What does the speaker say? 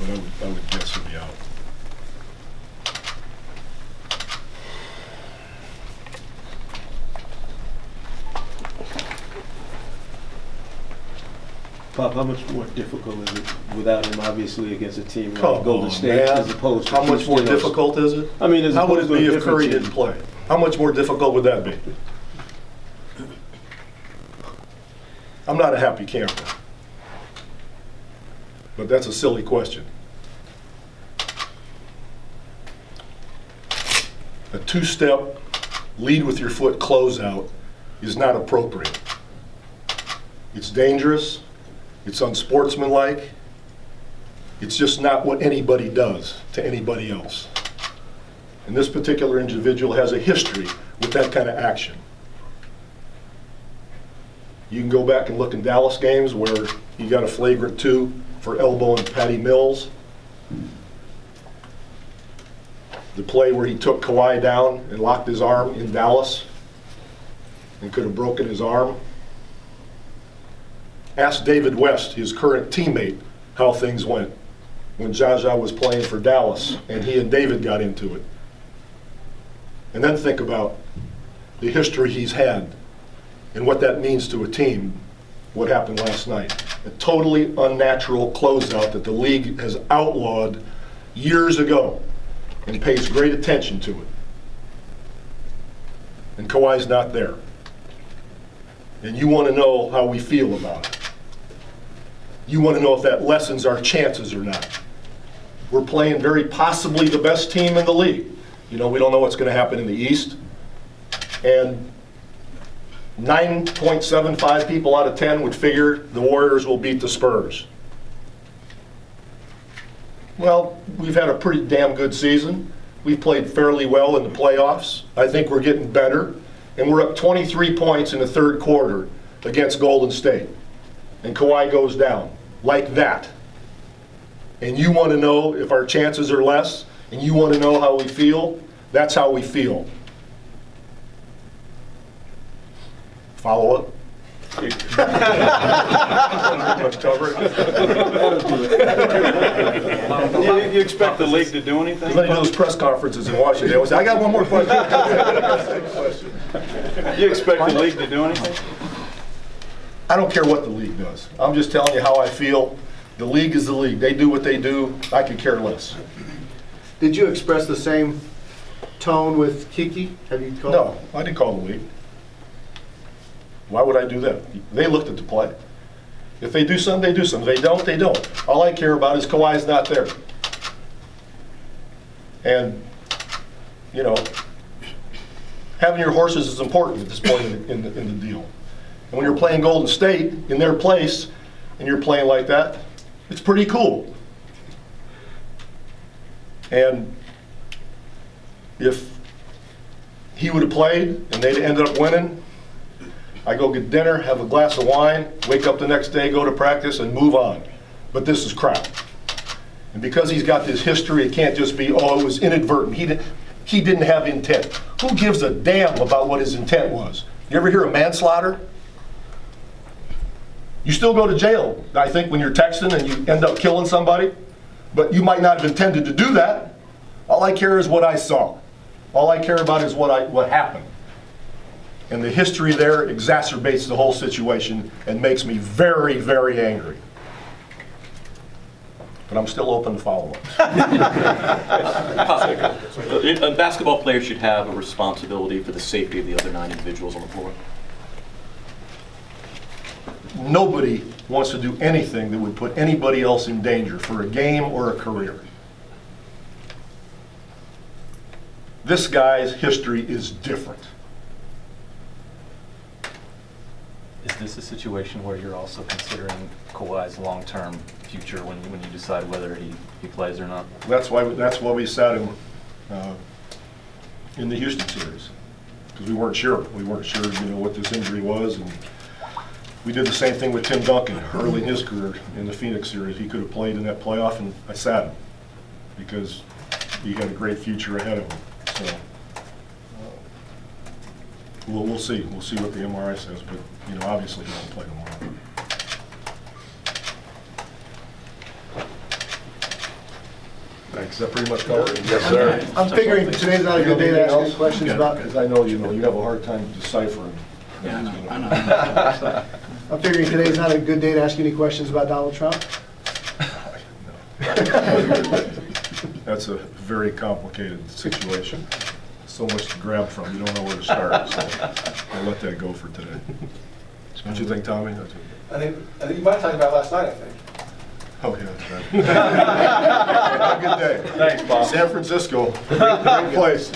but I would guess he'll be out. Pop, how much more difficult is it without him, obviously, against a team like Come Golden on, State, man. as opposed to How much more Houston? difficult is it? I mean, as How would it opposed to be a if Curry different didn't team. play? How much more difficult would that be? I'm not a happy camper, but that's a silly question. A two-step lead with your foot closeout is not appropriate. It's dangerous, it's unsportsmanlike, it's just not what anybody does to anybody else. And this particular individual has a history with that kind of action. You can go back and look in Dallas games where he got a flagrant 2 for elbowing Patty Mills. The play where he took Kawhi down and locked his arm in Dallas and could have broken his arm. Ask David West, his current teammate, how things went when Zaza was playing for Dallas and he and David got into it. And then think about the history he's had and what that means to a team, what happened last night. A totally unnatural closeout that the league has outlawed years ago and pays great attention to it. And Kawhi's not there. And you want to know how we feel about it. You want to know if that lessens our chances or not. We're playing very possibly the best team in the league. You know, we don't know what's going to happen in the East. And 9.75 people out of 10 would figure the Warriors will beat the Spurs. Well, we've had a pretty damn good season. We've played fairly well in the playoffs. I think we're getting better. And we're up 23 points in the third quarter against Golden State. And Kawhi goes down like that. And you want to know if our chances are less, and you want to know how we feel? That's how we feel. Follow up? You expect the league to do anything? Many of those press conferences in Washington, they always say, I got one more question. You expect the league to do anything? I don't care what the league does. I'm just telling you how I feel. The league is the league. They do what they do. I could care less. Did you express the same tone with Kiki? Have you called? No, I didn't call the league. Why would I do that? They looked at the play. If they do something, they do something. If they don't, they don't. All I care about is Kawhi's not there. And, you know, having your horses is important at this point in the deal. And when you're playing Golden State in their place and you're playing like that, it's pretty cool. And if he would have played and they'd ended up winning, I go get dinner, have a glass of wine, wake up the next day, go to practice, and move on. But this is crap. And because he's got this history, it can't just be, oh, it was inadvertent. He didn't have intent. Who gives a damn about what his intent was? You ever hear of manslaughter? You still go to jail, I think, when you're texting and you end up killing somebody. But you might not have intended to do that. All I care is what I saw. All I care about is what happened. And the history there exacerbates the whole situation and makes me very, very angry. But I'm still open to follow-ups. A basketball player should have a responsibility for the safety of the other 9 individuals on the floor. Nobody wants to do anything that would put anybody else in danger for a game or a career. This guy's history is different. Is this a situation where you're also considering Kawhi's long-term future when you decide whether he plays or not? That's why we sat him in the Houston series, because we weren't sure. We weren't sure, what this injury was, and we did the same thing with Tim Duncan early in his career in the Phoenix series. He could have played in that playoff, and I sat him because he had a great future ahead of him. So we'll see. We'll see what the MRI says, but obviously he won't play tomorrow. Is that pretty much covered? Yes, sir. I'm figuring today's not a good day to ask any questions about, Because I know you have a hard time deciphering. I'm figuring today's not a good day to ask any questions about Donald Trump. That's a very complicated situation. So much to grab from, you don't know where to start. So I'll let that go for today. Don't you think, Tommy? I think you might have talked about last night, I think. Oh, yeah, that's right. Have a good day. Thanks, Bob. San Francisco, great place.